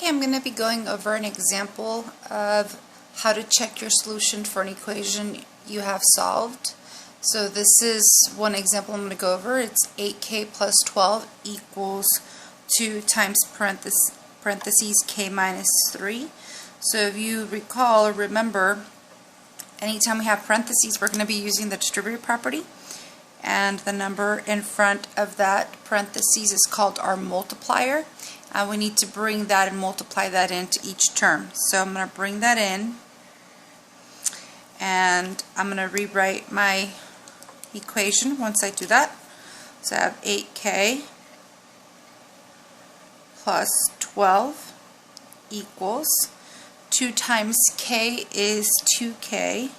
Okay, I'm going to be going over an example of how to check your solution for an equation you have solved. So this is one example I'm going to go over. It's 8k plus 12 equals 2 times parentheses k minus 3. So if you recall or remember, anytime we have parentheses, we're going to be using the distributive property. And the number in front of that parentheses is called our multiplier. And we need to bring that and multiply that into each term. So I'm going to bring that in, and I'm going to rewrite my equation once I do that. So I have 8k plus 12 equals 2 times k is 2k.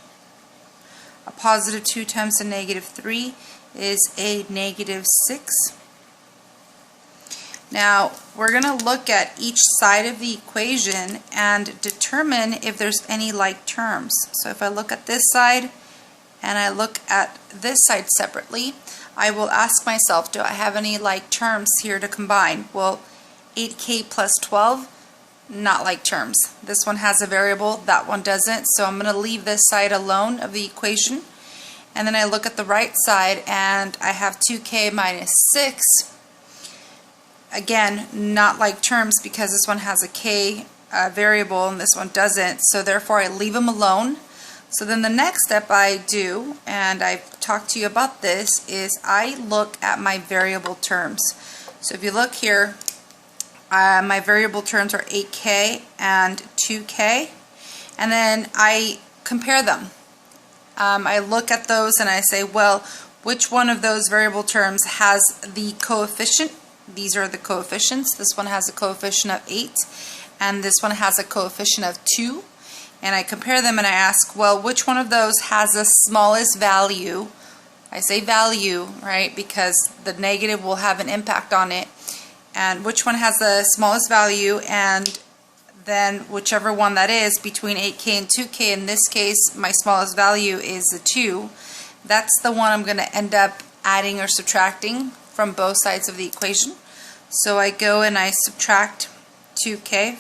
A positive 2 times a negative 3 is a negative 6. Now we're going to look at each side of the equation and determine if there's any like terms. So if I look at this side and I look at this side separately, I will ask myself, do I have any like terms here to combine? Well, 8k plus 12, not like terms. This one has a variable, that one doesn't, so I'm going to leave this side alone of the equation. And then I look at the right side and I have 2k minus 6. Again, not like terms because this one has a k variable and this one doesn't, so therefore I leave them alone. So then the next step I do, and I've talked to you about this, is I look at my variable terms. So if you look here, my variable terms are 8k and 2k, and then I compare them. I look at those and I say, well, which one of those variable terms has the coefficient? These are the coefficients. This one has a coefficient of 8 and this one has a coefficient of 2. And I compare them and I ask, well, which one of those has the smallest value? I say value, right, because the negative will have an impact on it. And which one has the smallest value, and then whichever one that is between 8k and 2k, in this case my smallest value is the 2, that's the one I'm going to end up adding or subtracting from both sides of the equation. So I go and I subtract 2k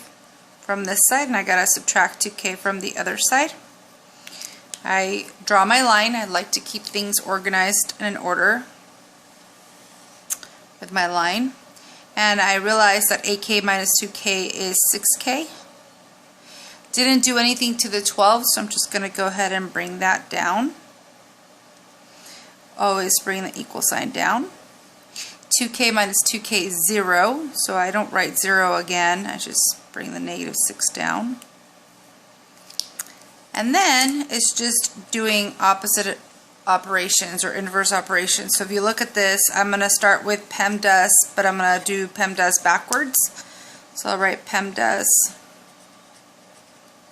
from this side, and I gotta subtract 2k from the other side. I draw my line. I like to keep things organized and in order with my line. And I realize that 8k minus 2k is 6k. Didn't do anything to the 12, so I'm just going to go ahead and bring that down. Always bring the equal sign down. 2k minus 2k is 0, so I don't write 0 again. I just bring the negative 6 down. And then it's just doing opposite operations or inverse operations. So if you look at this, I'm going to start with PEMDAS, but I'm going to do PEMDAS backwards. So I'll write PEMDAS.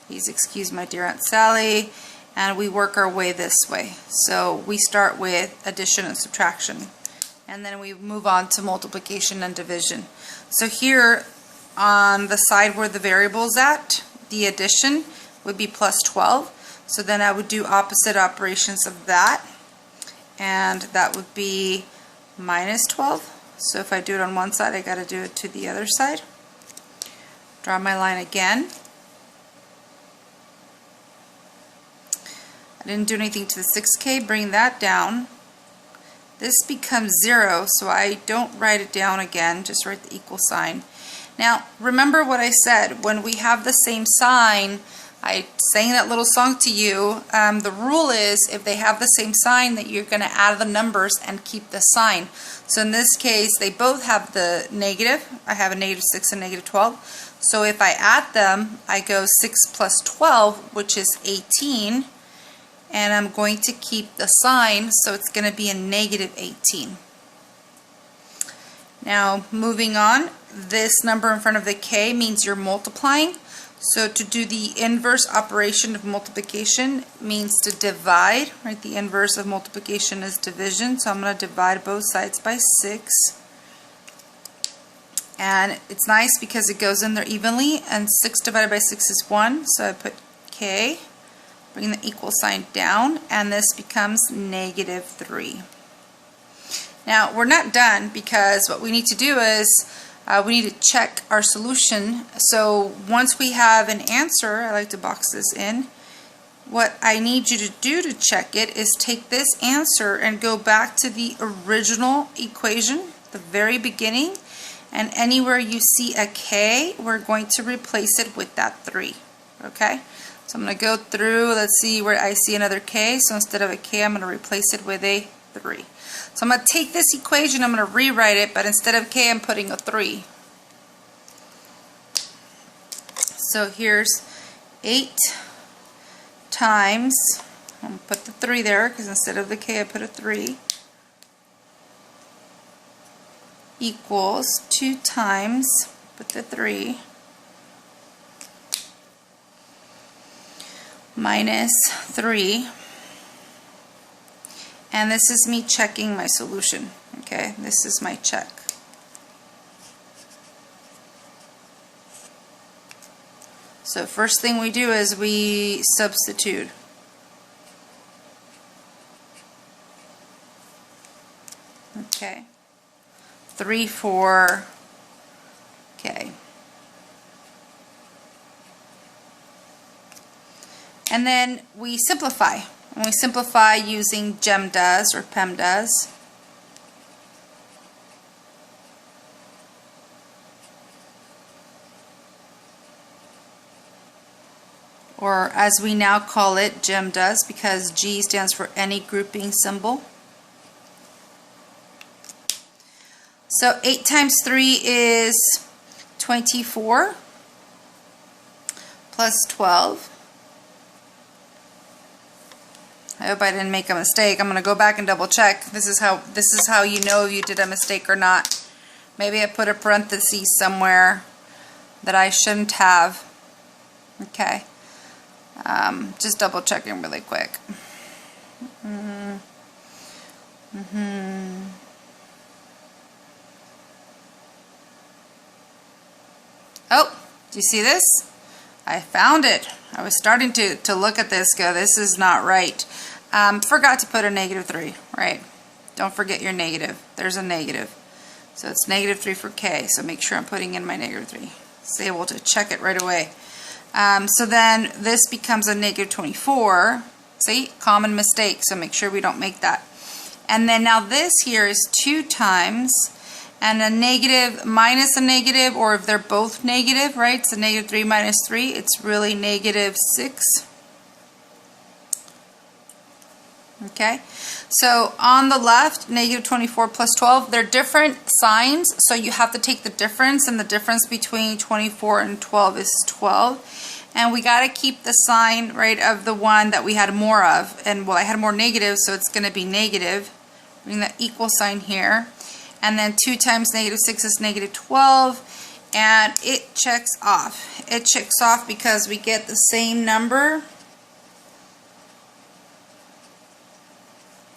Please excuse my dear Aunt Sally. And we work our way this way. So we start with addition and subtraction, and then we move on to multiplication and division. So here on the side where the variable is at, the addition would be plus 12. So then I would do opposite operations of that, and that would be minus 12. So if I do it on one side, I got to do it to the other side. Draw my line again. I didn't do anything to the 6k, bring that down. This becomes 0, so I don't write it down again, just write the equal sign. Now remember what I said, when we have the same sign, I sang that little song to you. The rule is if they have the same sign that you're going to add the numbers and keep the sign. So in this case they both have the negative. I have a negative 6 and negative 12. So if I add them, I go 6 plus 12, which is 18. And I'm going to keep the sign, so it's going to be a negative 18. Now moving on, this number in front of the k means you're multiplying. So to do the inverse operation of multiplication means to divide, right? The inverse of multiplication is division, so I'm going to divide both sides by 6. And it's nice because it goes in there evenly, and 6 divided by 6 is 1, so I put k. Bring the equal sign down, and this becomes negative 3. Now we're not done, because what we need to do is we need to check our solution. So once we have an answer, I like to box this in. What I need you to do to check it is take this answer and go back to the original equation, the very beginning, and anywhere you see a K, we're going to replace it with that 3. Okay? So I'm going to go through, let's see where I see another K. So instead of a K, I'm going to replace it with a 3. So I'm going to take this equation, I'm going to rewrite it, but instead of K, I'm putting a 3. So here's 8 times, I'm going to put the 3 there because instead of the K I put a 3, equals 2 times, put the 3, minus 3, and this is me checking my solution. Okay, this is my check. So first thing we do is we substitute. Okay. 3, 4, K. And then we simplify. And we simplify using GEMDAS or PEMDAS. Or as we now call it, GEMDAS, because G stands for any grouping symbol. So 8 times 3 is 24 plus 12. I hope I didn't make a mistake. I'm going to go back and double check. This is how you know if you did a mistake or not. Maybe I put a parenthesis somewhere that I shouldn't have. Okay. Just double checking really quick. Oh, do you see this? I found it. I was starting to look at this, go, this is not right. Forgot to put a -3, right? Don't forget your negative. There's a negative. So it's -3 for K, so make sure I'm putting in my -3. Stay able to check it right away. So then this becomes a -24. See, common mistake, so make sure we don't make that. And then now this here is 2 times, and a negative minus a negative, or if they're both negative, right? So -3 minus 3, it's really -6. Okay, so on the left, -24 plus 12, they're different signs, so you have to take the difference, and the difference between 24 and 12 is 12. And we got to keep the sign, right, of the one that we had more of. And well, I had more negative, so it's going to be negative. Bring that equal sign here. And then 2 times -6 is -12. And it checks off. It checks off because we get the same number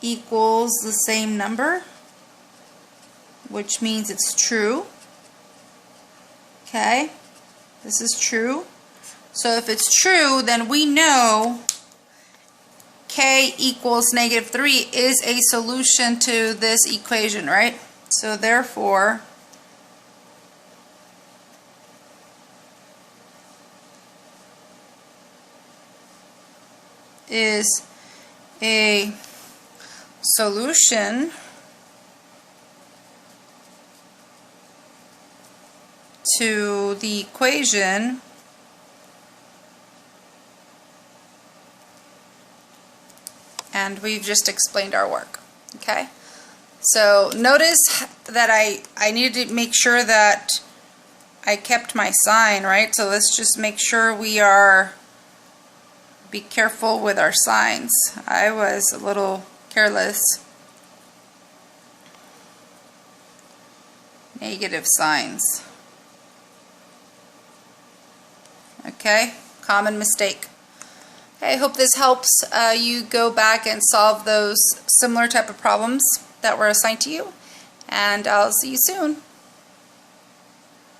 equals the same number, which means it's true. Okay, this is true. So if it's true, then we know K equals -3 is a solution to this equation, right? So therefore, is a solution to the equation and we've just explained our work. Okay, so notice that I needed to make sure that I kept my sign, right? So let's just make sure be careful with our signs. I was a little careless. Negative signs. Okay, common mistake. I hope this helps you go back and solve those similar type of problems that were assigned to you, and I'll see you soon.